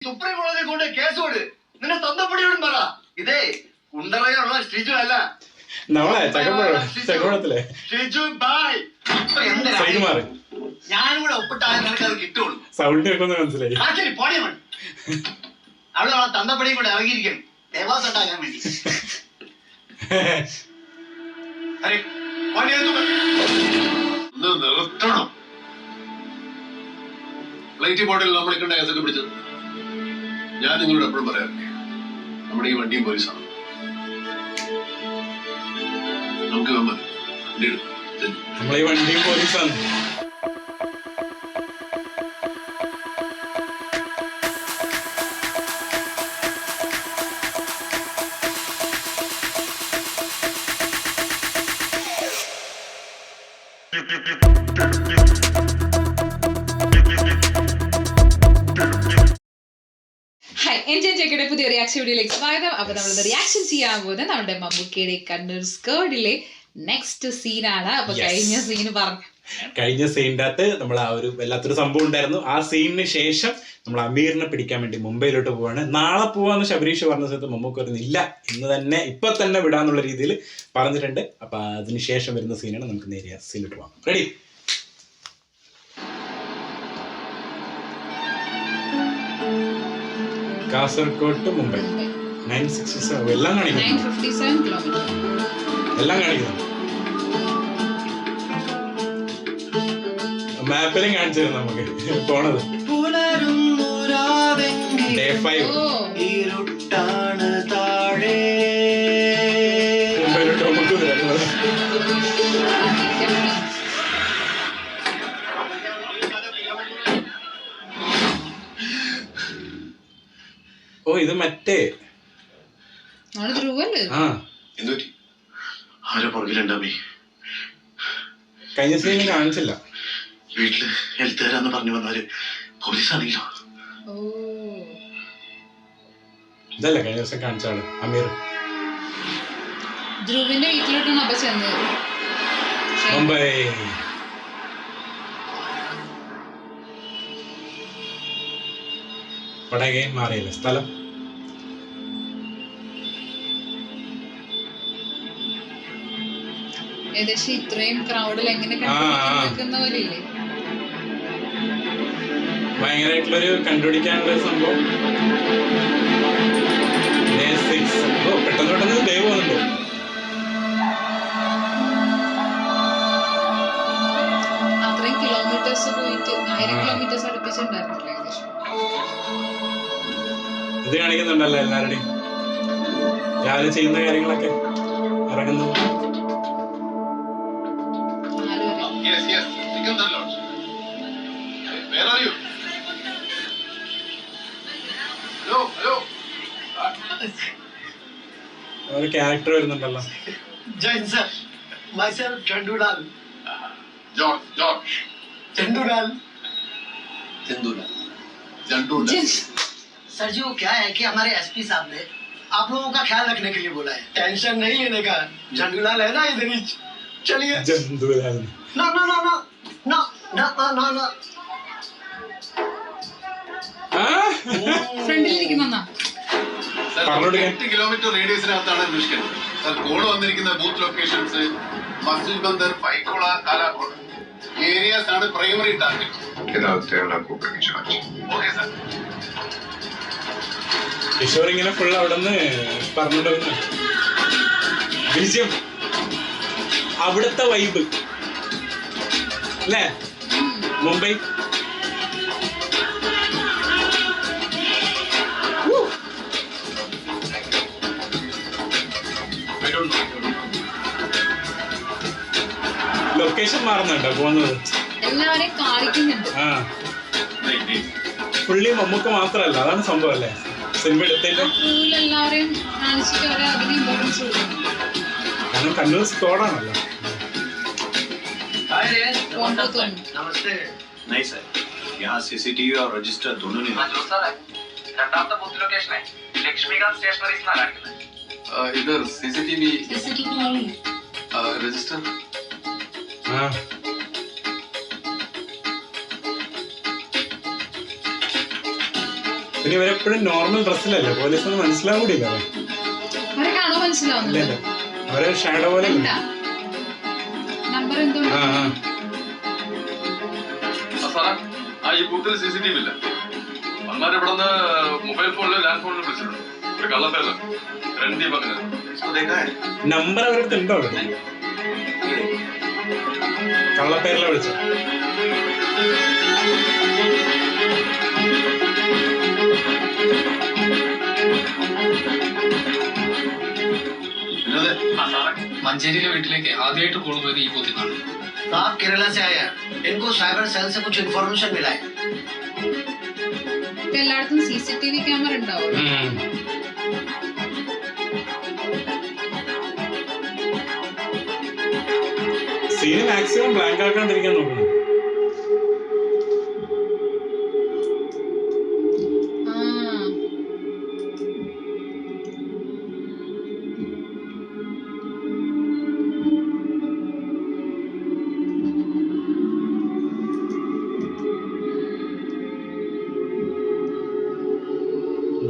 Supreme കോടതി കൊണ്ട് case കൊടു. നിന്നെ തന്തപ്പടിയോടും പറ. ഇതേ കുണ്ടറയുള്ള ഷിജു അല്ല, ഷിജു ബായ്. ഞാനും കൂടെ ഒപ്പിട്ടാൽ നിനക്ക് അത് കിട്ടുള്ളൂ. മനസ്സിലായി പോടിയ മൺ. അവളെ തന്തപ്പടിയും കൂടെ ഇറങ്ങിയിരിക്കണം ദേവാസ് ഉണ്ടാക്കാൻ വേണ്ടി. നിർത്തണം. ഫ്ലൈറ്റ് ബോർഡിൽ നമ്മൾ കണ്ട കേസൊക്കെ പിടിച്ചത് ഞാൻ നിങ്ങളോട് എപ്പോഴും പറയാറില്ലേ, നമ്മുടെ ഈ വണ്ടിയും പോലീസാണ്. നമുക്ക് നമ്മളെ വണ്ടിയും പോലീസാണ്. പുതിയ റിയാക്ഷൻ വീഡിയോയിലേക്ക് സ്വാഗതം. അപ്പൊ നമ്മളത് റിയാക്ഷൻ ചെയ്യാൻ പോകുന്നത് നമ്മുടെ മമ്മൂക്കയുടെ കണ്ണൂർ സ്കേർഡിലെ നെക്സ്റ്റ് സീനാണ്. അപ്പൊ കഴിഞ്ഞ സീനിന്റെ അകത്ത് നമ്മൾ ആ ഒരു വല്ലാത്തൊരു സംഭവം ഉണ്ടായിരുന്നു. ആ സീനിന് ശേഷം നമ്മൾ അമീറിനെ പിടിക്കാൻ വേണ്ടി മുംബൈയിലോട്ട് പോവാണ്. നാളെ പോവാന്ന് ശബരീഷ് പറഞ്ഞ സ്ഥലത്ത് മമ്മൂക്ക പറയുന്നില്ല, ഇന്ന് തന്നെ ഇപ്പൊ തന്നെ വിടാന്നുള്ള രീതിയിൽ പറഞ്ഞിട്ടുണ്ട്. അപ്പൊ അതിന് ശേഷം വരുന്ന സീനാണ്. നമുക്ക് നേരെ സീനിലോട്ട് പോവാം. റെഡി? കാസർഗോഡ് മുംബൈ 967 എല്ലാം കാണിക്കുന്നു. എല്ലാം കാണിക്കുന്നു. മാപ്പിലും കാണിച്ചു തരും നമുക്ക് പോണത്. ഡേ 5 മുംബൈയിലോട്ട് നമുക്ക് വരുന്നത്. ഓ ഇത് മറ്റേ കഴിഞ്ഞ സീനിൽ കാണിച്ചില്ല. വീട്ടില് ഹെൽത്തുകാരാന്ന് പറഞ്ഞു വന്നവര് പോലീസാണെങ്കിലോ. ഇതല്ലേ കഴിഞ്ഞ ദിവസം കാണിച്ചാണ് അമീർ. ധ്രുവിന്റെ വീട്ടിലോട്ടാണ് അപ്പൊ ചെന്നത്. മുംബൈ പടകയും മാറിയില്ല സ്ഥലം. ഏകദേശം ഇത്രയും ക്രൗഡിൽ എങ്ങനെ പോലെയില്ലേ, ഭയങ്കരമായിട്ടുള്ളൊരു കണ്ടുപിടിക്കാനുള്ള സംഭവം. പെട്ടെന്ന് പെട്ടെന്ന് ഡേ പോകുന്നുണ്ട്. അത്രയും കിലോമീറ്റേഴ്സ് പോയിട്ട് 1000 കിലോമീറ്റേഴ്സ് അടുപ്പിച്ചിട്ടുണ്ടായിരുന്നില്ല ഏകദേശം. ഇത് കാണിക്കുന്നുണ്ടല്ലോ എല്ലാവരുടെയും രാവിലെ ചെയ്യുന്ന കാര്യങ്ങളൊക്കെ ഇറങ്ങുന്നു. ഒരു ക്യാരക്ടർ വരുന്നുണ്ടല്ലോ. सर जी वो क्या है कि हमारे एसपी साहब ने आप लोगों का ख्याल रखने के लिए बोला है, टेंशन नहीं लेने का. झंडूलाल है ना इधर ही, चलिए. झंडूलाल ना ना ना ना ना ना ना ना ഫ്രണ്ടിലിരിക്കുന്ന 8 കിലോമീറ്റർ റേഡിയസിനകത്താണ് മിഷൻ. സർ കോഡ് വന്നിരിക്കുന്ന ബൂത്ത് ലൊക്കേഷൻസ് മസ്ജിദ് ബന്ദർ, പൈക്കോള, കാലാക്കോട് ഏരിയാസ് ആണ് primary target. Okay sir. Kishore ഇങ്ങനെ ഫുൾ അവിടെ നിന്ന് പറഞ്ഞിട്ട് വിജയം അവിടുത്തെ വൈബ് അല്ലേ മുംബൈ. ലൊക്കേഷൻ മാറുന്നുണ്ടോ പോകുന്നത്? എല്ലാവരെയും കാണിക്കുന്നുണ്ട്. ആ പുള്ളി മമ്മൂക്ക മാത്രല്ല, അതാണ് സംഭവം അല്ലേ സിനിമ എടുത്തതിന്റെ. കാരണം കണ്ണൂർ സ്കോഡാണല്ലോ. नमस्ते. नहीं सर, यहाँ सीसीटीवी और रजिस्टर दोनों नहीं. जो सर രണ്ടാമത്തെ ബൂത്ത് ലൊക്കേഷൻ ലക്ഷ്മികാന്ത് സ്റ്റേഷനറീസ് എന്നാണ് കാണിക്കുന്നത്. इधर सीसीटीवी रजिस्टर. പിന്നെ ഇവരെപ്പോഴും നോർമൽ ഡ്രസ്സിലല്ലേ, പോലീസൊന്നും മനസ്സിലാവൂടില്ല. അവരെ കാണോ മനസ്സിലാവുന്നില്ല, അവരെ ഷാഡോ പോലെ. നമ്പർ എന്തോ ഈ ബൂത്തിൽ CCTV ഇല്ല. അന്മാരെ ഇവിടെ നിന്ന് മൊബൈൽ ഫോണിലും ലാൻഡ് ഫോണിലും വിളിച്ചിട്ടുണ്ട്. ഒരു കള്ളപ്പേര് രൺദീപ് അങ്ങനെ നമ്പർ അവരുടെ ഉണ്ടോ? കള്ളപ്പേരില വിളിച്ചു. മഞ്ചേരിയിലെ വീട്ടിലേക്ക് ആദ്യമായിട്ട് കോൾ പോയത് ഈ ബൂത്തിനാണ്. आप केरला से आए हैं, इनको साइबर सेल से कुछ इन्फॉर्मेशन मिला है. എല്ലായിടത്തും CCTV ക്യാമറ ഉണ്ടാവും. സീന് മാക്സിമം ബ്ലാങ്ക് ആക്കാണ്ടിരിക്കാൻ നോക്കണം.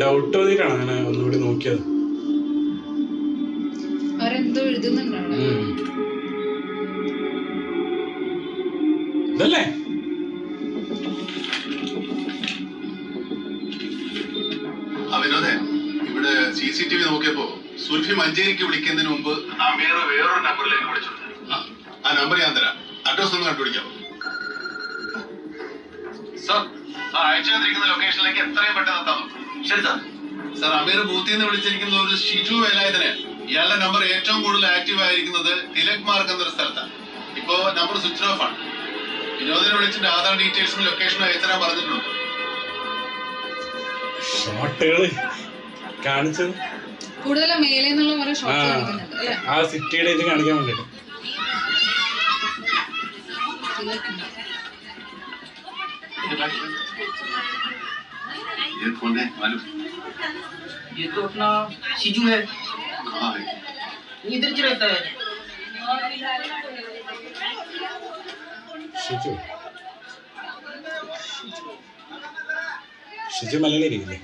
ഡൗട്ട് തോന്നിയിട്ടാണ് അങ്ങനെ ഒന്നുകൂടി നോക്കിയത്. അവരെന്തോ എഴുതുന്നുണ്ടാണ്. ഇതല്ലേ അവിനോദേ, ഇവിടെ CCTV നോക്കിയപ്പോ സുൽഫി മഞ്ചേരിക്ക് വിളിക്കുന്നതിന് മുമ്പ് അമീർ വേറൊരു നമ്പറിലേക്ക് വിളിച്ചു. ആ നമ്പർ ഞാൻ തരാം, അഡ്രസ് ഒന്ന് കണ്ടുപിടിക്കാം. സർ, അയച്ചു തന്നിരിക്കുന്ന ലൊക്കേഷനിലേക്ക് എത്രയും പെട്ടെന്ന് എത്താം. ശരി സാർ. സാർ, അമീർ ബൂത്തിൽ നിന്ന് വിളിച്ചിരിക്കുന്ന ഒരു ഷിജു വേലായുധനെ. ഇയാളുടെ നമ്പർ ഏറ്റവും കൂടുതൽ ആക്റ്റീവ് ആയിരിക്കുന്നത് തിലക് മാർഗ് എന്നൊരു സ്ഥലത്താണ്. ഇപ്പോ നമ്പർ സ്വിച്ച് ഓഫ് ആണ്. വിനോദിനെ വിളിച്ചിട്ട് ആധാർ ഡീറ്റെയിൽസും ലൊക്കേഷനും അയച്ചുതരാൻ പറഞ്ഞിട്ടുണ്ട്. ഷോട്ടുകള് കാണിച്ചത് കൂടുതലും മേലെ നിന്നുള്ള ഓരോ ഷോട്ട് കാണിക്കുന്നുണ്ട് അല്ലേ? ആ സിറ്റിയുടെ ഇത് കാണിക്കാൻ വേണ്ടിട്ട്. ये तो अपना शिजू है. हाँ है. इधर ही रहता है. ഷിജു ഷിജു മലയാളിയിരിക്കില്ലേ?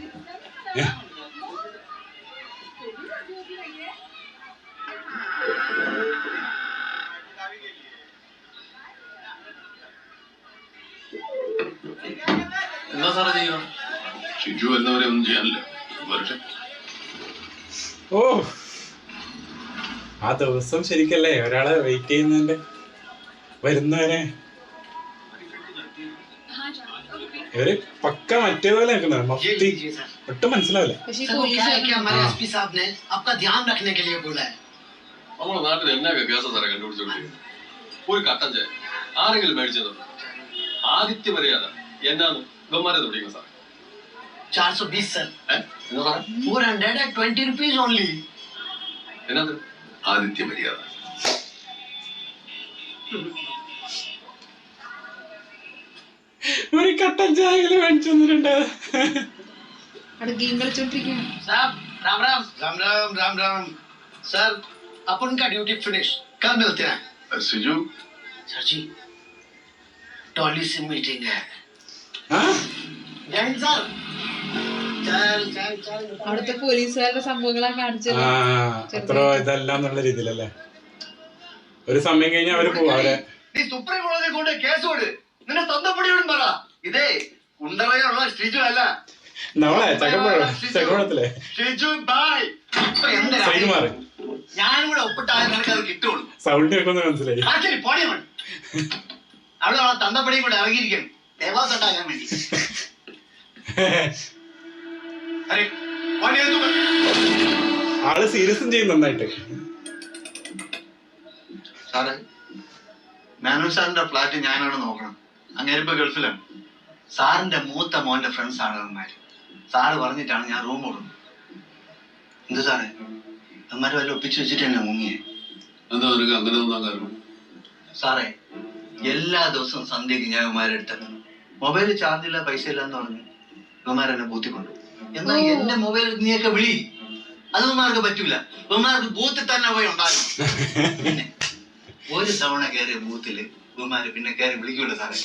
എന്താ സാറേ ചെയ്യുക? ഷിജു എന്നവരെ ഒന്നും ചെയ്യാനില്ല. വരട്ടെ. ഓ, ആ ദിവസം ശരിക്കല്ലേ ഒരാളെ വെയിറ്റ് ചെയ്യുന്നതിന്റെ വരുന്നവരെ ഇവര് പക്ക മറ്റേപോലെ നിൽക്കുന്നത്. മഫ്തി ഒട്ടും മനസ്സിലാവില്ല. हमारे एसपी साहब ने आपका ध्यान रखने के लिए बोला है. നമ്മുടെ നാട്ടിൽ എന്നൊക്കെ കേസാ സാറേ കണ്ടുപിടിച്ചോണ്ടിരിക്കുന്നത്. ഒരു കട്ടൻ ചായ ആരെങ്കിലും മേടിച്ചതോ? ആദിത്യ മര്യാദ എന്നാന്ന് ഇവന്മാരെ തൊടിക്കണം സാറേ. 420 सर. എന്താ സാറേ? 420 rupees only. എന്നത് ആദിത്യ മര്യാദ. ഒരു കട്ടൻ ചായകള് മേടിച്ചു തന്നിട്ടുണ്ട്. അവിടെ ഗെയിം കളിച്ചോണ്ടിരിക്കുകയാണ്. साहब राम राम. राम राम राम राम. सर, अपन का ड्यूटी फिनिश. कब मिलते हैं? സിജു, सर जी, टॉली से मीटिंग है. ആ जय हिंद सर. चल चल चल. അവിടുത്തെ പോലീസുകാരുടെ സംഭവങ്ങളാ കാണിച്ചത്. അത്ര ഇതല്ല എന്നുള്ള രീതിയിലല്ലേ. ഒരു സമയം കഴിഞ്ഞാൽ അവര് പോവും. അവരെ നീ സുപ്രീം കോടതി കൊണ്ട് കേസ് കൊടു. നിന്നെ തന്തപ്പടിയോടും പറ. ഇതേ കുണ്ടറയുള്ള ഷിജു അല്ല. നമ്മളെ ചക്കപ്പഴത്തിലെ ഷിജു ബായ്. സൈഡ് മാറി ഞാനും കൂടെ ഒപ്പിട്ടാൽ നിനക്ക് അത് കിട്ടുള്ളൂ. സൗണ്ട് കേൾക്കുന്ന മനസ്സിലായി. ആക്ച്വലി പോടിയവൻ അവിടെ അവളെ തന്തപ്പടിയും കൂടെ ഇറങ്ങിയിരിക്കണം ദേവാസുണ്ടാകാൻ വേണ്ടി. അരെ ആള് സീരിയസും ചെയ്യും നന്നായിട്ട്. സാറേ, മാനു സാറിന്റെ ഫ്ലാറ്റ് ഞാനാണ് നോക്കണം. അങ്ങേരിപ്പോ ഗൾഫിലാണ്. സാറിന്റെ മൂത്ത മോന്റെ ഫ്രണ്ട്സ് ആണ് അവന്മാര്. സാറ് പറഞ്ഞിട്ടാണ് ഞാൻ റൂം കൊടുക്കുന്നത്. എന്ത് സാറേ, അവന്മാര് വല്ല ഒപ്പിച്ചു വെച്ചിട്ട് തന്നെ മുങ്ങിയേ. എന്താ നിനക്ക് അങ്ങനെ തോന്നാൻ കാരണം? സാറേ, എല്ലാ ദിവസവും സന്ധ്യക്ക് ഞാൻ ഇവന്മാരെ എടുത്തത് മൊബൈൽ ചാർജ് ഇല്ല, പൈസ ഇല്ല എന്ന് പറഞ്ഞ് ഇവന്മാരെന്നെ ബൂത്തിക്കൊണ്ടു. എന്നാ എന്റെ മൊബൈൽ നീയൊക്കെ വിളി. അത് ഇവന്മാർക്ക് പറ്റൂല. ഇവന്മാർക്ക് ബൂത്തിൽ തന്നെ പോയി ഉണ്ടാകും. പിന്നെ ഒരു തവണ കയറിയ ബൂത്തില് ഇവന്മാര് പിന്നെ കയറി വിളിക്കൂല സാറേ.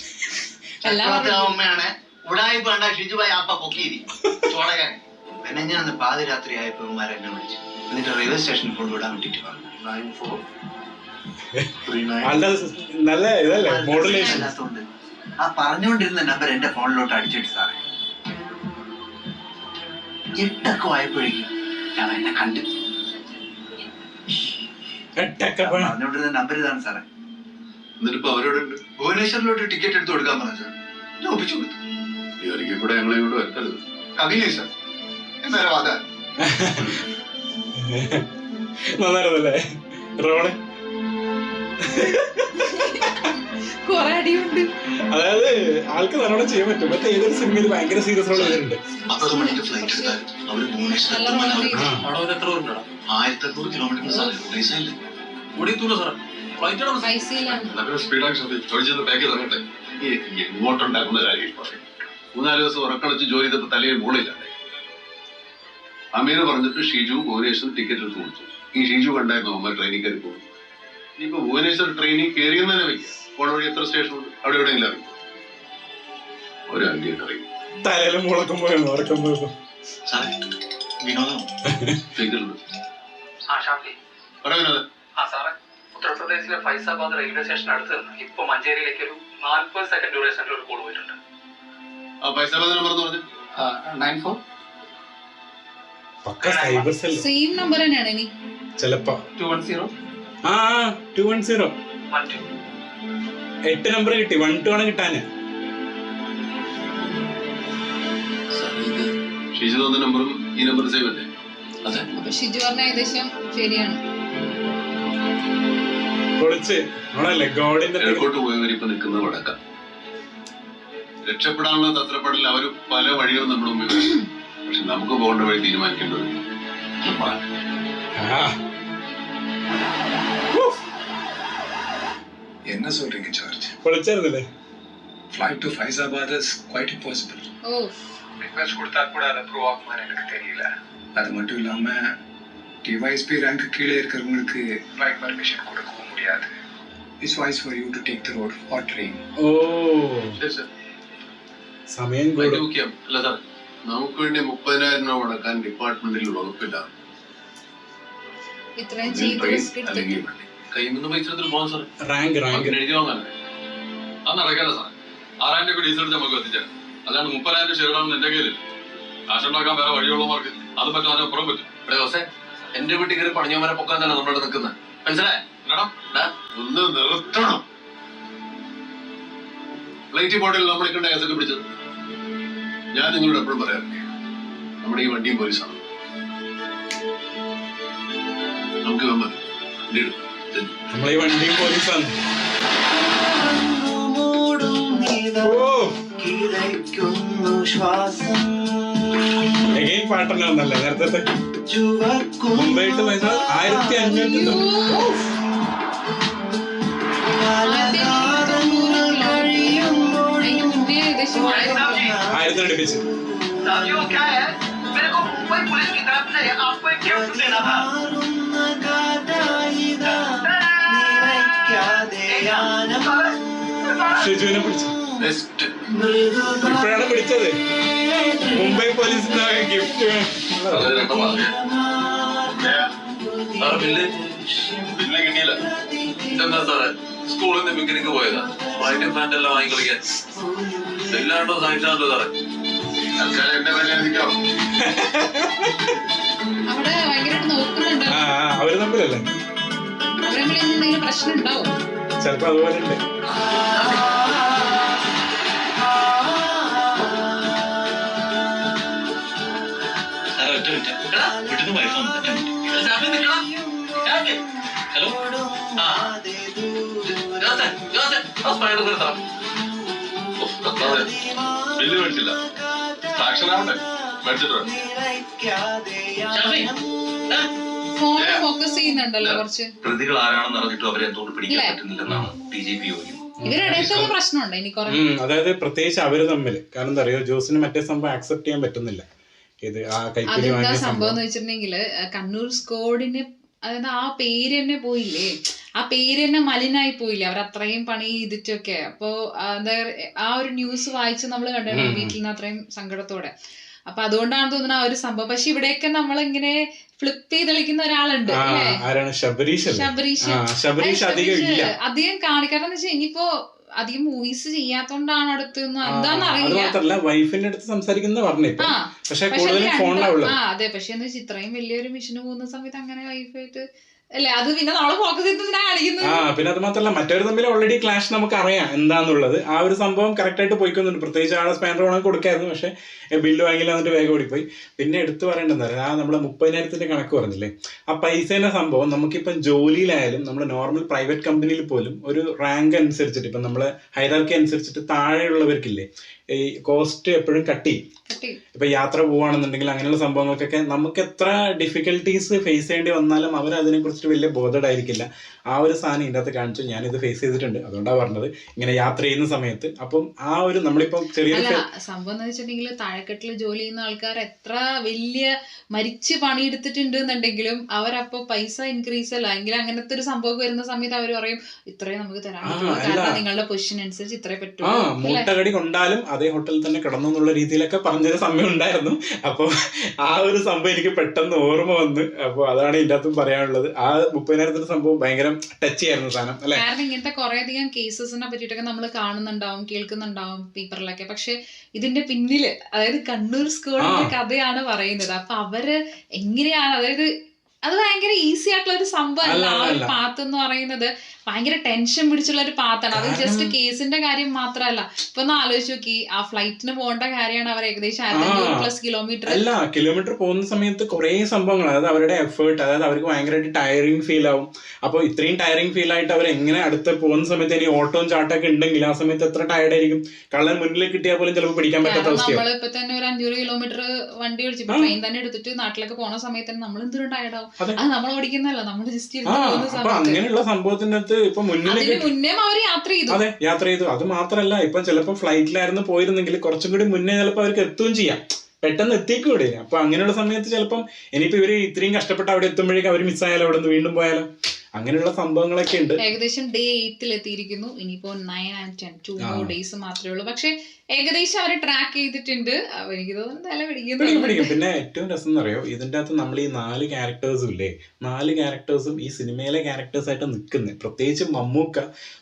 ചക്രവർത്തി അമ്മയാണ് ഉടായ്പ കണ്ടാ ഷിജുബായി അപ്പ പൊക്കിയിരിക്കും ചോടകാൻ. പിന്നെ ഞാൻ പാതിരാത്രി ആയപ്പോ ഇവന്മാരെ എന്നെ വിളിച്ചു. എന്നിട്ട് റെയിൽവേ സ്റ്റേഷനിൽ കൊണ്ടുവിടാൻ വേണ്ടിട്ട് പറഞ്ഞു. നല്ല ഇതല്ലേ മോഡുലേഷൻ. അല്ലാത്തോണ്ട് ആ പറഞ്ഞുകൊണ്ടിരുന്ന നമ്പർ എന്റെ ഫോണിലോട്ട് അടിച്ചിട്ട് സാറേ 8 ആയപ്പോഴേക്കും ഞാൻ എന്നെ കണ്ടു. പറഞ്ഞുകൊണ്ടിരുന്ന നമ്പർ ഇതാണ് സാറേ. എന്നിട്ടിപ്പോ അവരോടുണ്ട് ഭുവനേശ്വറിലോട്ട് ടിക്കറ്റ് എടുത്ത് കൊടുക്കാൻ പറഞ്ഞു സാർ. ഞാൻ ഒപ്പിച്ചു കൊടുത്തു. ഈ ഒരിക്കൽ കൂടെ ഞങ്ങളെ കൊണ്ട് വരുത്തരുത്. കവിലേ സാർ എന്നാലും അതാ നന്നായിരുന്നല്ലേ റോള്? കൊറേ അടിയുണ്ട്. അതായത് ആൾക്ക് നല്ലോണം ചെയ്യാൻ പറ്റും. മറ്റേ ഏതൊരു സിനിമയിൽ ഭയങ്കര സീരിയസ് റോൾ ചെയ്തിട്ടുണ്ട്. 10 മണിക്ക് ഫ്ലൈറ്റ് എടുത്താൽ അവര് ഭുവനേശ്വർ 1800 കിലോമീറ്റർ സാർ. പൈസ ഇല്ല. ഓടിയെത്തൂല സാറേ. ഫ്ലൈറ്റ് പൈസയിലാണ്. സ്പീഡാക്കി ചോദിച്ചത് പാക്ക് ചെയ്തങ്ങട്ടെ. ഇങ്ങോട്ടുണ്ടാക്കുന്ന കാര്യം പറയും. 3-4 ദിവസം ഉറക്കളച്ച് ജോലി ചെയ്തപ്പോ തലയിൽ മൂളില്ലാതെ അമീർ പറഞ്ഞിട്ട് ഷിജു ഭുവനേശ്വർ ടിക്കറ്റ് എടുത്ത് കൊടുത്തു. ഈ ഷിജു കണ്ടായിരുന്നു അമ്മ ട്രെയിനിൽ കയറി പോകും. ഇനിയിപ്പോ ഭുവനേശ്വർ ട്രെയിനിൽ കയറിയെന്ന് തന്നെ വയ്ക്കുക. പോണ വഴി എത്ര സ്റ്റേഷൻ ഉണ്ട്? അവിടെ എവിടെയെങ്കിലും അറിയും. ഒരു അഞ്ചിട്ട് അറിയും. തലയിലും മുളക്കുമ്പോഴാണ് ഉറക്കുന്നത്. സാറേ വിനോദം പറയുന്നത് ഉത്തർപ്രദേശിലെ ഫൈസാബാദ് റെയിൽവേ സ്റ്റേഷൻ അടുത്ത് നിന്ന് ഇപ്പൊ മഞ്ചേരിയിലേക്ക് ഒരു 40 സെക്കൻഡ് ഡ്യൂറേഷനിൽ ഒരു കോൾ പോയിട്ടുണ്ട്. ആ പൈസ നമ്പർ എന്ന് പറഞ്ഞു 94 പക്ക സൈബർ സെൽ. സെയിം നമ്പർ തന്നെയാണ് ഇനി ചിലപ്പോ 210 ആ 210 12. 8 നമ്പർ കിട്ടി. 12 ആണ് കിട്ടാന്. ഷിജു തന്ന നമ്പറും ഈ നമ്പർ സേവ് അല്ലേ? അതെ. അപ്പൊ ഷിജു പറഞ്ഞ ഏകദേശം ശരിയാണ്. പൊളിച്ച് നമ്മളല്ലേ ഗോഡിന്റെ എയർപോർട്ട് പോയവരിപ്പോ നിൽക്കുന്നത് വടക്ക. രക്ഷപ്പെടാനുള്ള തത്രപ്പെടൽ അവര് പല വഴികളും നമ്മുടെ മുമ്പിൽ വരും. പക്ഷെ നമുക്ക് പോകേണ്ട വഴി തീരുമാനിക്കേണ്ടത് என்ன சொல்றீங்க ஜார்ஜ்? പൊളിച്ചായിരുന്നില്ലേ? Flight to Faizabad is quite impossible. ഓ ரிக்வெஸ்ட் கொடுத்தா கூட அதை ப்ரூவ் ஆகுமான்னு எனக்கு தெரியல. அது மட்டும் இல்லாம டிவைஎஸ்பி ரேங்க் கீழே இருக்கிறவங்களுக்கு flight permission கொடுக்கவும் முடியாது. It's wise for you to take the road or train. ഓ സമയം കൂടും. അല്ല സാർ, നമുക്ക് വേണ്ടി 30,000 രൂപ മുടക്കാൻ ഡിപ്പാർട്ട്മെന്റിൽ വകുപ്പില്ല. ഇത്രയും ചെയ്ത് റിസ്ക് എടുത്തിട്ട് അല്ലെങ്കിൽ കയ്യിൽ നിന്ന് പൈസ എടുത്തിട്ട് പോകാൻ സാർ. റാങ്ക് എഴുതി വാങ്ങാനല്ലേ? അത് നടക്കാല്ല സാർ. 6,000 രൂപ ഡീസൽ എടുത്ത് നമുക്ക് എത്തിച്ചാൽ അല്ലാണ്ട് 30,000 ഷെയറാണെന്ന് എന്റെ കയ്യിലില്ല. കാശുണ്ടാക്കാൻ വേറെ വഴിയുള്ളവർക്ക് അത് പറ്റും, അതിനപ്പുറം പറ്റും. ഇവിടെ ദിവസം എന്റെ വീട്ടിൽ കയറി പണിയവരെ പൊക്കാൻ തന്നെ നമ്മളോട് നിൽക്കുന്നത്. മനസ്സിലായേ? ഒന്ന് നിർത്തണം. ഫ്ലൈറ്റ് ബോർഡിൽ നമ്മൾ കണ്ട കേസൊക്കെ പിടിച്ചത് ഞാൻ നിങ്ങളോട് എപ്പോഴും പറയാറില്ലേ, നമ്മുടെ ഈ വണ്ടിയും പോലീസാണ്. നമുക്ക് മതി നമ്മളീ വണ്ടിയും പോലീസാണ്. പാട്ടന്നെ വന്നല്ലേ നേരത്തെ. മുംബൈ ടു പൈസ 1500. ആയിരത്തിന് അടുപ്പിച്ച്. ഷിജുവിനെ പിടിച്ചു. ഇപ്പോഴാണ് പിടിച്ചത്. മുംബൈ പോലീസിന്റെ ഗിഫ്റ്റ്. ബില്ല് കിട്ടിയില്ല. ഇതെന്താ സാറേ, സ്കൂളിൽ നിന്ന് പിക്നിക്ക് പോയതാ. വൈദ്യം പാൻറ് എല്ലാം വാങ്ങിക്കളിക്കാൻ എല്ലാണ്ടോ സാധിച്ചാണല്ലോ സാറേ. എന്റെ പേര് എഴുതിക്കാവോ? അവിടെ ഭയങ്കരമായിട്ട് നോക്കുന്നുണ്ട്. അവര് തമ്മിലല്ലേ? അവരെ എന്തെങ്കിലും പ്രശ്നം ഉണ്ടാവും ചിലപ്പോ അതുപോലെ ഉണ്ട്. ഹലോ, ബില്ല് മേടിച്ചില്ല. സാക്ഷനാവണ്ടേ? മേടിച്ചിട്ട് ഫോൺ ഫോക്കസ് ചെയ്യുന്നുണ്ടല്ലോ കുറച്ച്. പ്രതികൾ ആരാണെന്ന് അറിഞ്ഞിട്ടും അവരെ എന്തുകൊണ്ട് പിടിക്കാൻ പറ്റുന്നില്ലെന്നാണ് DGP ചോദിക്കുന്നത്. ഇവരുടെ പ്രശ്നമുണ്ട് ഇനി കുറെ. അതായത് പ്രത്യേകിച്ച് അവര് തമ്മിൽ. കാരണം എന്താ അറിയോ, ജോസിന് മറ്റേ സംഭവം ആക്സെപ്റ്റ് ചെയ്യാൻ പറ്റുന്നില്ല. ഇത് ആ കൈക്കൂലി അതെന്താ വാങ്ങിയ സംഭവം എന്ന് വെച്ചിട്ടുണ്ടെങ്കില് കണ്ണൂർ സ്ക്വാഡിന്, അതായത് ആ പേര് തന്നെ പോയില്ലേ. ആ പേര് തന്നെ മലിനായി പോയില്ല, അവർ അത്രയും പണി ചെയ്തിട്ടൊക്കെ. അപ്പോ എന്താ ആ ഒരു ന്യൂസ് വായിച്ച് നമ്മൾ കണ്ടിട്ടുണ്ട് വീട്ടിൽ നിന്ന് അത്രയും സങ്കടത്തോടെ. അപ്പൊ അതുകൊണ്ടാണ് തോന്നുന്നത് ആ ഒരു സംഭവം. പക്ഷെ ഇവിടെയൊക്കെ നമ്മളിങ്ങനെ ഫ്ലിപ്പ് ചെയ്ത് കളിക്കുന്ന ഒരാളുണ്ട് അല്ലേ, ശബരീഷ് അധികം കാണിക്കാറെന്ന് വെച്ചാൽ ഇനിയിപ്പോ അധികം മൂവീസ് ചെയ്യാത്തോണ്ടാണ് അടുത്തൊന്നും എന്താന്ന് അറിയില്ല. വൈഫിന്റെ അടുത്ത് സംസാരിക്കുന്ന പറഞ്ഞു. അതെ, പക്ഷെ എന്താ വെച്ചാൽ ഇത്രയും വലിയൊരു മിഷന് പോകുന്ന സമയത്ത് അങ്ങനെ വൈഫായിട്ട് അല്ലേ, അത് പിന്നെ നമ്മള് ഫോക്കസ് ചെയ്തിട്ടാണ് കാണിക്കുന്നത്. പിന്നെ അത് മാത്രമല്ല മറ്റവർ തമ്മിൽ ഓൾറെഡി ക്ലാഷ് നമുക്ക് അറിയാം എന്താന്നുള്ളത്. ആ ഒരു സംഭവം കറക്റ്റ് ആയിട്ട് പോയിക്കൊന്നുണ്ട്. പ്രത്യേകിച്ച് ആളെ സ്പാൻഡർ വേണമെങ്കിൽ കൊടുക്കായിരുന്നു, പക്ഷെ ബില്ല് വാങ്ങിയില്ല എന്നിട്ട് വേഗം ഓടിപ്പോയി. പിന്നെ എടുത്തു പറയേണ്ടത് ആ നമ്മളെ 30,000 കണക്ക് പറഞ്ഞില്ലേ, ആ പൈസേന്റെ സംഭവം നമുക്കിപ്പം ജോലിയിലായാലും നമ്മുടെ നോർമൽ പ്രൈവറ്റ് കമ്പനിയിൽ പോലും ഒരു റാങ്ക് അനുസരിച്ചിട്ട് ഇപ്പം നമ്മളെ ഹൈറാർക്കി അനുസരിച്ചിട്ട് താഴെയുള്ളവർക്കില്ലേ ഈ കോസ്റ്റ് എപ്പോഴും കട്ട് ചെയ്യും. ഇപ്പൊ യാത്ര പോവാണെന്നുണ്ടെങ്കിൽ അങ്ങനെയുള്ള സംഭവങ്ങൾക്കൊക്കെ നമുക്ക് എത്ര ഡിഫിക്കൽട്ടീസ് ഫേസ് ചെയ്യേണ്ടി വന്നാലും അവർ അതിനെ കുറിച്ചിട്ട് വലിയ ബോധഡായിരിക്കില്ല. ആ ഒരു സാധനം ഇതിൻ്റെ അകത്ത് കാണിച്ചു. ഞാനിത് ഫേസ് ചെയ്തിട്ടുണ്ട്, അതുകൊണ്ടാണ് പറഞ്ഞത് ഇങ്ങനെ യാത്ര ചെയ്യുന്ന സമയത്ത്. അപ്പം ആ ഒരു നമ്മളിപ്പം ചെറിയ സംഭവം എന്ന് വെച്ചിട്ടുണ്ടെങ്കിൽ താഴെക്കെട്ടിൽ ജോലി ചെയ്യുന്ന ആൾക്കാർ എത്ര വലിയ മരിച്ച് പണിയെടുത്തിട്ടുണ്ട് എന്നുണ്ടെങ്കിലും അവരപ്പോ പൈസ ഇൻക്രീസ് അല്ല എങ്കിൽ അങ്ങനത്തെ ഒരു സംഭവം വരുന്ന സമയത്ത് അവർ പറയും ഇത്രയും നമുക്ക് തരാൻ പറ്റുള്ളൂ, കാരണം നിങ്ങളുടെ പൊസിഷൻ അനുസരിച്ച് ഇത്രേ പറ്റുള്ളൂ. മൂട്ടകടി കൊണ്ടാലും അതേ ഹോട്ടലിൽ തന്നെ കിടന്നു എന്നുള്ള രീതിയിലൊക്കെ പറഞ്ഞൊരു സമയം ഉണ്ടായിരുന്നു. അപ്പോൾ ആ ഒരു സംഭവം എനിക്ക് പെട്ടെന്ന് ഓർമ്മ വന്ന്. അപ്പോൾ അതാണ് ഇതിൻ്റെ അകത്തും പറയാനുള്ളത്. ആ 30,000 സംഭവം ഭയങ്കര ടച്ച് ചെയ്യായിരുന്നു സാധനം അല്ലെ. കാരണം ഇങ്ങനത്തെ കുറെ അധികം കേസസിനെ പറ്റിയിട്ടൊക്കെ നമ്മൾ കാണുന്നുണ്ടാവും, കേൾക്കുന്നുണ്ടാവും പേപ്പറിലൊക്കെ. പക്ഷെ ഇതിന്റെ പിന്നില് അതായത് കണ്ണൂർ സ്കോഡിന്റെ കഥയാണ് പറയുന്നത്. അപ്പൊ അവര് എങ്ങനെയാണ്, അതായത് അത് ഭയങ്കര ഈസി ആയിട്ടുള്ള ഒരു സംഭവം അല്ല. ആ ഒരു പാത്ത് എന്ന് പറയുന്നത് ഭയങ്കര ടെൻഷൻ പിടിച്ചുള്ള ഒരു പാത്താണ്. അത് ജസ്റ്റ് കേസിന്റെ കാര്യം മാത്രമല്ല. ഇപ്പൊ ഒന്ന് ആലോചിച്ച് നോക്കി, ആ ഫ്ലൈറ്റിന് പോകേണ്ട കാര്യമാണ് അവർ ഏകദേശം 1,500+ കിലോമീറ്റർ പോകുന്ന സമയത്ത് കുറെ സംഭവങ്ങൾ, അതായത് അവരുടെ എഫേർട്ട്, അതായത് അവർക്ക് ഭയങ്കരമായിട്ട് ടയറിങ് ഫീൽ ആവും. അപ്പൊ ഇത്രയും ടയറിങ് ഫീൽ ആയിട്ട് അവർ എങ്ങനെ അടുത്ത് പോകുന്ന സമയത്ത് ഇനി ഓട്ടോയും ചാട്ടൊക്കെ ഉണ്ടെങ്കിൽ ആ സമയത്ത് എത്ര ടയർഡ് ആയിരിക്കും. കള്ളൻ മുന്നിൽ കിട്ടിയാൽ പോലും ചിലപ്പോൾ പിടിക്കാൻ പറ്റാത്ത അവസ്ഥയാണ്. നമ്മളിപ്പോ തന്നെ ഒരു 500 കിലോമീറ്റർ വണ്ടി ഓടിച്ചു ട്രെയിൻ തന്നെ എടുത്തിട്ട് നാട്ടിലൊക്കെ പോണ സമയത്ത് തന്നെ നമ്മൾ എന്തൊരു ടയർഡ് ആവും. അത് നമ്മൾ ഓടിക്കുന്നല്ല, നമ്മൾ ജസ്റ്റ് അങ്ങനെയുള്ള സംഭവത്തിന്റെ അകത്ത് ഇപ്പൊ മുന്നേ അവർ യാത്ര ചെയ്തു. അതെ, യാത്ര ചെയ്തു. അത് മാത്രല്ല, ഇപ്പൊ ചിലപ്പോ ഫ്ലൈറ്റിലായിരുന്നു പോയിരുന്നെങ്കിൽ കുറച്ചും കൂടി മുന്നേ ചിലപ്പോൾ അവർക്ക് എത്തുകയും ചെയ്യാം, പെട്ടെന്ന് എത്തിക്കൂടെ. അപ്പൊ അങ്ങനെയുള്ള സമയത്ത് ചിലപ്പം ഇനിയിപ്പോ ഇവര് ഇത്രയും കഷ്ടപ്പെട്ട് അവിടെ എത്തുമ്പോഴേക്കും അവർ മിസ്സായാലോ, അവിടെ നിന്ന് വീണ്ടും പോയാലോ, അങ്ങനെയുള്ള സംഭവങ്ങളൊക്കെ ഉണ്ട്. ഏകദേശം ഡേ 8 എത്തിയിരിക്കുന്നു. ഇനിയിപ്പോ 9 and 10 2 more days മാത്രമേ ഉള്ളൂ. പക്ഷെ ഏകദേശം അവര് ട്രാക്ക് ചെയ്തിട്ടുണ്ട്. എനിക്ക് തോന്നുന്നു തല പിടിക്കും. പിന്നെ ഏറ്റവും രസം എന്നറിയോ, ഇതിന്റെ അകത്ത് നമ്മൾ ഈ 4 ക്യാരക്ടേഴ്സും ഇല്ലേ, 4 ക്യാരക്ടേഴ്സും ഈ സിനിമയിലെ ക്യാരക്ടേഴ്സ് ആയിട്ട് നിൽക്കുന്നത്. പ്രത്യേകിച്ച് മമ്മൂക്ക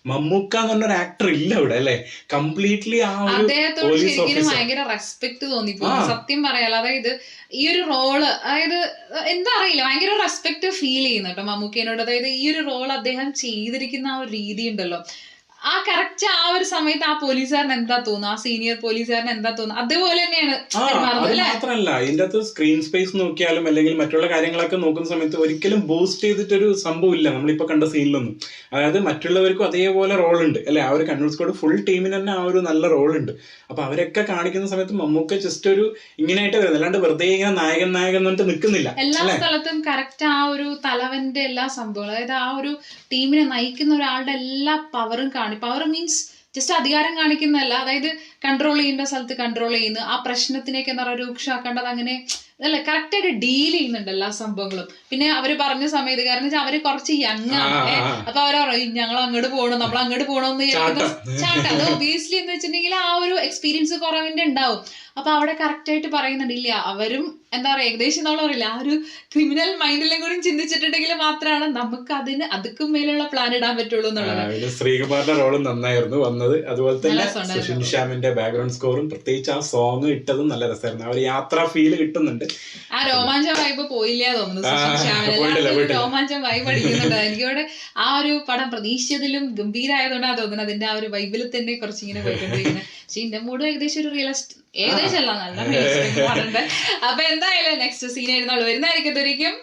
എന്ന് പറഞ്ഞൊരു ആക്ടർ ഇല്ല ഇവിടെ അല്ലെ. കംപ്ലീറ്റ്ലി ആ അദ്ദേഹത്തോട് ശരിക്കും ഭയങ്കര റെസ്പെക്ട് തോന്നിപ്പോകും, സത്യം പറയാലോ. അതായത് ഈ ഒരു റോള്, അതായത് എന്താ അറിയില്ല, ഭയങ്കര റെസ്പെക്ട് ഫീൽ ചെയ്യുന്നു കേട്ടോ മമ്മൂക്കേനോട്. അതായത് ഈ ഒരു റോൾ അദ്ദേഹം ചെയ്തിരിക്കുന്ന ആ ഒരു രീതി ഉണ്ടല്ലോ, ആ കറക്റ്റ് ആ ഒരു സമയത്ത് ആ പോലീസുകാരൻ എന്താ തോന്നുന്നു, ആ സീനിയർ പോലീസുകാരൻ എന്താ തോന്നുന്നു, അതുപോലെ തന്നെയാണ്. മാത്രല്ല ഇതിന്റെ അകത്ത് സ്ക്രീൻ സ്പേസ് നോക്കിയാലും അല്ലെങ്കിൽ മറ്റുള്ള കാര്യങ്ങളൊക്കെ നോക്കുന്ന സമയത്ത് ഒരിക്കലും ബൂസ്റ്റ് ചെയ്തിട്ടൊരു സംഭവം ഇല്ല നമ്മളിപ്പോ കണ്ട സീനിലൊന്നും. അതായത് മറ്റുള്ളവർക്കും അതേപോലെ റോൾ ഉണ്ട് അല്ലെ. ആ ഒരു കണ്ണൂർ സ്ക്വാഡ് ഫുൾ ടീമിന് തന്നെ ആ ഒരു നല്ല റോൾ ഉണ്ട്. അപ്പൊ അവരൊക്കെ കാണിക്കുന്ന സമയത്ത് മമ്മൂക്ക ജസ്റ്റ് ഒരു ഇങ്ങനെയായിട്ട് വരുന്നത്, അല്ലാണ്ട് വെറുതെ ഇങ്ങനെ നായകൻ എന്നിട്ട് നിൽക്കുന്നില്ല. എല്ലാ സ്ഥലത്തും കറക്റ്റ് ആ ഒരു തലവന്റെ എല്ലാ സംഭവങ്ങളും, അതായത് ആ ഒരു ടീമിനെ നയിക്കുന്ന ഒരാളുടെ എല്ലാ പവറും പവർ മീൻസ് ജസ്റ്റ് അധികാരം കാണിക്കുന്നതല്ല, അതായത് കൺട്രോൾ ചെയ്യേണ്ട സ്ഥലത്ത് കൺട്രോൾ ചെയ്യുന്നു, ആ പ്രശ്നത്തിനൊക്കെ എന്താ പറയുക രൂക്ഷമാക്കേണ്ടത് അങ്ങനെ അല്ലേ കറക്റ്റായിട്ട് ഡീൽ ചെയ്യുന്നുണ്ട് എല്ലാ സംഭവങ്ങളും. പിന്നെ അവര് പറഞ്ഞ സമയത്ത്, കാരണം വെച്ചാൽ അവര് കുറച്ച് യങ് ആണ്. അപ്പൊ അവര് പറയും ഞങ്ങൾ അങ്ങോട്ട് പോകണം, നമ്മൾ അങ്ങോട്ട് പോകണമെന്ന് ചാട്ടം. അത് ഒബിയസ്ലി എന്ന് വെച്ചിട്ടുണ്ടെങ്കിൽ ആ ഒരു എക്സ്പീരിയൻസ് കുറവിന്റെ ഉണ്ടാവും. അപ്പൊ അവിടെ കറക്റ്റ് ആയിട്ട് പറയുന്നുണ്ടില്ല, അവരും എന്താ പറയാ ഏകദേശം നമ്മൾ പറയില്ല ആ ഒരു ക്രിമിനൽ മൈൻഡിലും കൂടി ചിന്തിച്ചിട്ടുണ്ടെങ്കിൽ മാത്രമാണ് നമുക്ക് അതുക്കും മേലുള്ള പ്ലാൻ ഇടാൻ പറ്റുള്ളൂ എന്നുള്ളത്. ശ്രീകുമാറിന്റെ റോളും നന്നായിരുന്നു വന്നത്. അതുപോലെ തന്നെ സുഷിൻ ശ്യാമിന്റെ ബാക്ക്ഗ്രൗണ്ട് സ്കോറും പ്രത്യേകിച്ച് ആ സോങ് ഇട്ടതും നല്ല രസമായിരുന്നു. ആ ഒരു യാത്രാ ഫീൽ കിട്ടുന്നുണ്ട്. ആ രോമാഞ്ചം വൈബ് പോയില്ല തോന്നുന്നു. രോമാഞ്ചം വൈബ് അടിക്കുന്നുണ്ട്. എനിക്കവിടെ ആ ഒരു പടം പ്രതീക്ഷിച്ചതിലും ഗംഭീരമായതുകൊണ്ടാണ് തോന്നുന്നത്. അതിന്റെ ആ ഒരു വൈബിൽ തന്നെ കുറച്ചിങ്ങനെ പോയിക്കൊണ്ടിരിക്കുന്നത്. പക്ഷെ ഇതിന്റെ മൂഡ് ഏകദേശം ഒരു ഏകദേശം അല്ല നല്ല റിയലിസ്റ്റിക്. അപ്പൊ എന്തായാലും നെക്സ്റ്റ് സീൻ ആയിരുന്നുള്ളൂ വരുന്നതായിരിക്കും.